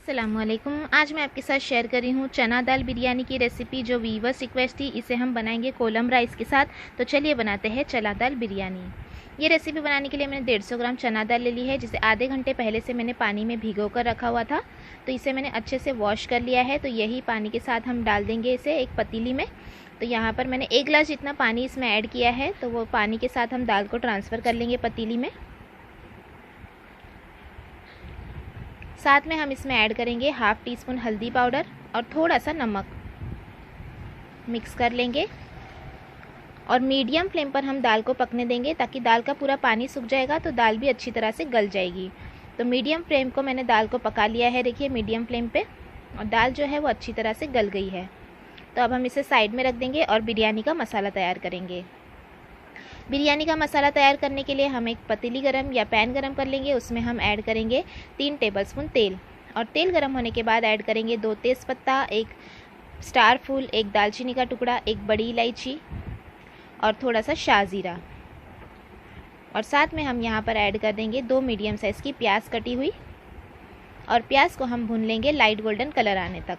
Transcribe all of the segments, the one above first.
अस्सलामुअलैकुम। आज मैं आपके साथ शेयर कर रही हूँ चना दाल बिरयानी की रेसिपी, जो वीवर्स रिक्वेस्ट थी। इसे हम बनाएंगे कोलम राइस के साथ। तो चलिए बनाते हैं चना दाल बिरयानी। ये रेसिपी बनाने के लिए मैंने 150 ग्राम चना दाल ले ली है, जिसे आधे घंटे पहले से मैंने पानी में भिगो कर रखा हुआ था। तो इसे मैंने अच्छे से वॉश कर लिया है। तो यही पानी के साथ हम डाल देंगे इसे एक पतीली में। तो यहाँ पर मैंने 1 गिलास जितना पानी इसमें ऐड किया है। तो वो पानी के साथ हम दाल को ट्रांसफ़र कर लेंगे पतीली में। साथ में हम इसमें ऐड करेंगे हाफ़ टी स्पून हल्दी पाउडर और थोड़ा सा नमक। मिक्स कर लेंगे और मीडियम फ्लेम पर हम दाल को पकने देंगे, ताकि दाल का पूरा पानी सूख जाएगा तो दाल भी अच्छी तरह से गल जाएगी। तो मीडियम फ्लेम को मैंने दाल को पका लिया है, देखिए मीडियम फ्लेम पे, और दाल जो है वो अच्छी तरह से गल गई है। तो अब हम इसे साइड में रख देंगे और बिरयानी का मसाला तैयार करेंगे। बिरयानी का मसाला तैयार करने के लिए हम एक पतीली गरम या पैन गरम कर लेंगे। उसमें हम ऐड करेंगे 3 टेबलस्पून तेल, और तेल गरम होने के बाद ऐड करेंगे 2 तेज़पत्ता, 1 स्टार फूल, 1 दालचीनी का टुकड़ा, 1 बड़ी इलायची और थोड़ा सा शाहजीरा। और साथ में हम यहाँ पर ऐड कर देंगे 2 मीडियम साइज़ की प्याज कटी हुई, और प्याज को हम भून लेंगे लाइट गोल्डन कलर आने तक।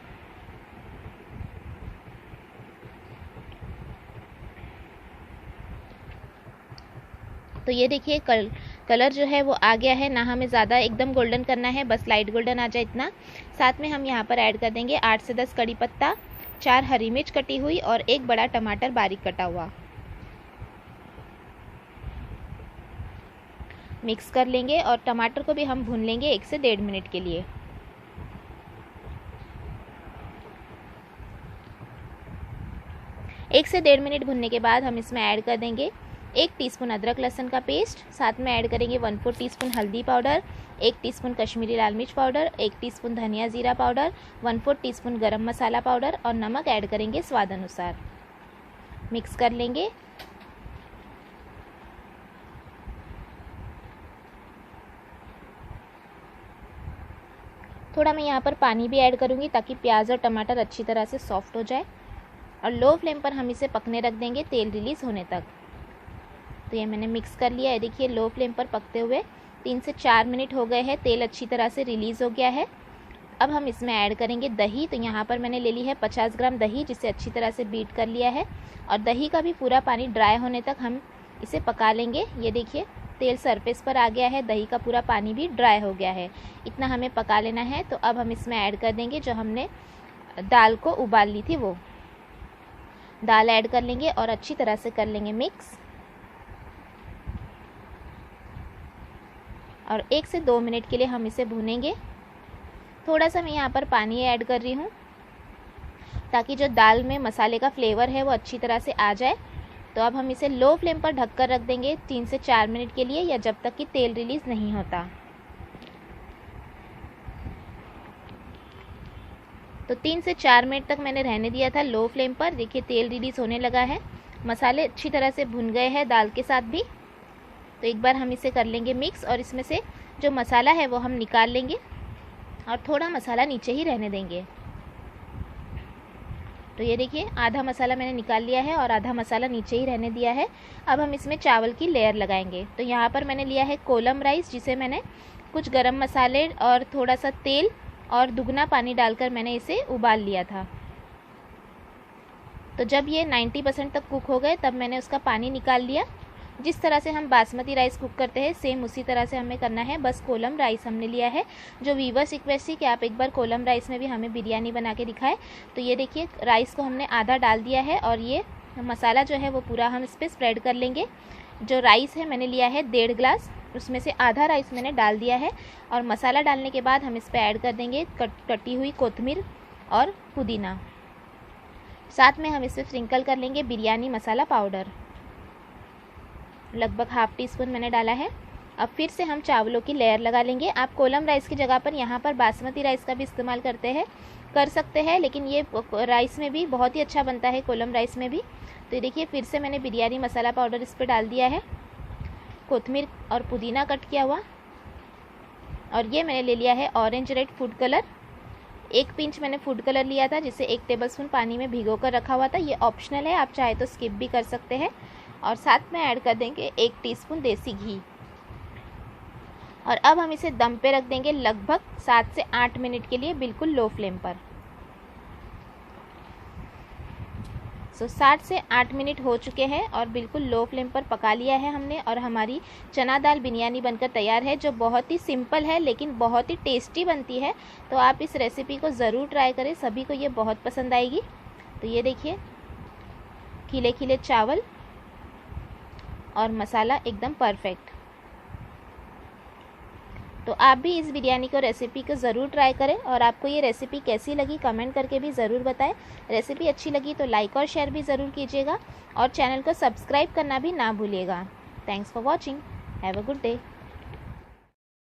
तो ये देखिए कलर जो है वो आ गया है, ना हमें ज़्यादा एकदम गोल्डन करना है, बस लाइट गोल्डन आ जाए इतना। साथ में हम यहाँ पर ऐड कर देंगे 8 से 10 कड़ी पत्ता, 4 हरी मिर्च कटी हुई और 1 बड़ा टमाटर बारीक कटा हुआ। मिक्स कर लेंगे और टमाटर को भी हम भून लेंगे 1 से 1.5 मिनट के लिए। एक से 1.5 मिनट भुनने के बाद हम इसमें ऐड कर देंगे 1 टीस्पून अदरक लहसुन का पेस्ट। साथ में ऐड करेंगे 1/4 टीस्पून हल्दी पाउडर, 1 टीस्पून कश्मीरी लाल मिर्च पाउडर, 1 टीस्पून धनिया जीरा पाउडर, 1/4 टीस्पून गरम मसाला पाउडर और नमक ऐड करेंगे स्वाद अनुसार। मिक्स कर लेंगे। थोड़ा मैं यहाँ पर पानी भी ऐड करूँगी, ताकि प्याज और टमाटर अच्छी तरह से सॉफ्ट हो जाए। और लो फ्लेम पर हम इसे पकने रख देंगे तेल रिलीज़ होने तक। तो ये मैंने मिक्स कर लिया है, देखिए लो फ्लेम पर पकते हुए 3 से 4 मिनट हो गए हैं, तेल अच्छी तरह से रिलीज़ हो गया है। अब हम इसमें ऐड करेंगे दही। तो यहाँ पर मैंने ले ली है 50 ग्राम दही, जिसे अच्छी तरह से बीट कर लिया है। और दही का भी पूरा पानी ड्राई होने तक हम इसे पका लेंगे। ये देखिए तेल सरफेस पर आ गया है, दही का पूरा पानी भी ड्राई हो गया है, इतना हमें पका लेना है। तो अब हम इसमें ऐड कर देंगे जो हमने दाल को उबाल ली थी, वो दाल ऐड कर लेंगे और अच्छी तरह से कर लेंगे मिक्स। और 1 से 2 मिनट के लिए हम इसे भूनेंगे। थोड़ा सा मैं यहाँ पर पानी ऐड कर रही हूँ, ताकि जो दाल में मसाले का फ्लेवर है वो अच्छी तरह से आ जाए। तो अब हम इसे लो फ्लेम पर ढककर रख देंगे 3 से 4 मिनट के लिए, या जब तक कि तेल रिलीज़ नहीं होता। तो 3 से 4 मिनट तक मैंने रहने दिया था लो फ्लेम पर। देखिए तेल रिलीज़ होने लगा है, मसाले अच्छी तरह से भुन गए हैं दाल के साथ भी। तो एक बार हम इसे कर लेंगे मिक्स, और इसमें से जो मसाला है वो हम निकाल लेंगे और थोड़ा मसाला नीचे ही रहने देंगे। तो ये देखिए आधा मसाला मैंने निकाल लिया है और आधा मसाला नीचे ही रहने दिया है। अब हम इसमें चावल की लेयर लगाएंगे। तो यहाँ पर मैंने लिया है कोलम राइस, जिसे मैंने कुछ गरम मसाले और थोड़ा सा तेल और दुगना पानी डालकर मैंने इसे उबाल लिया था। तो जब ये 90% तक कुक हो गए, तब मैंने उसका पानी निकाल लिया। जिस तरह से हम बासमती राइस कुक करते हैं, सेम उसी तरह से हमें करना है, बस कोलम राइस हमने लिया है। जो वीवर्स रिक्वेस्ट थी कि आप एक बार कोलम राइस में भी हमें बिरयानी बना के दिखाएं। तो ये देखिए राइस को हमने आधा डाल दिया है, और ये मसाला जो है वो पूरा हम इस पर स्प्रेड कर लेंगे। जो राइस है मैंने लिया है 1.5 गिलास, उसमें से आधा राइस मैंने डाल दिया है। और मसाला डालने के बाद हम इस पर ऐड कर देंगे कटी हुई कोतमीर और पुदीना। साथ में हम इस पर स्प्रिंकल कर लेंगे बिरयानी मसाला पाउडर, लगभग हाफ़ टी स्पून मैंने डाला है। अब फिर से हम चावलों की लेयर लगा लेंगे। आप कोलम राइस की जगह पर यहाँ पर बासमती राइस का भी इस्तेमाल कर सकते हैं, लेकिन ये राइस में भी बहुत ही अच्छा बनता है, कोलम राइस में भी। तो ये देखिए फिर से मैंने बिरयानी मसाला पाउडर इस पर डाल दिया है, कोतमीर और पुदीना कट किया हुआ। और ये मैंने ले लिया है orange red food colour, 1 pinch मैंने फूड कलर लिया था, जिसे 1 टेबलस्पून पानी में भिगो कर रखा हुआ था। ये ऑप्शनल है, आप चाहे तो स्किप भी कर सकते हैं। और साथ में ऐड कर देंगे 1 टीस्पून देसी घी। और अब हम इसे दम पे रख देंगे लगभग 7 से 8 मिनट के लिए, बिल्कुल लो फ्लेम पर। 7 से 8 मिनट हो चुके हैं और बिल्कुल लो फ्लेम पर पका लिया है हमने, और हमारी चना दाल बिरयानी बनकर तैयार है, जो बहुत ही सिंपल है लेकिन बहुत ही टेस्टी बनती है। तो आप इस रेसिपी को ज़रूर ट्राई करें, सभी को ये बहुत पसंद आएगी। तो ये देखिए, खिले खिले चावल और मसाला एकदम परफेक्ट। तो आप भी इस बिरयानी को रेसिपी को ज़रूर ट्राई करें, और आपको ये रेसिपी कैसी लगी कमेंट करके भी ज़रूर बताएं। रेसिपी अच्छी लगी तो लाइक और शेयर भी ज़रूर कीजिएगा, और चैनल को सब्सक्राइब करना भी ना भूलिएगा। Thanks for watching. Have a good day.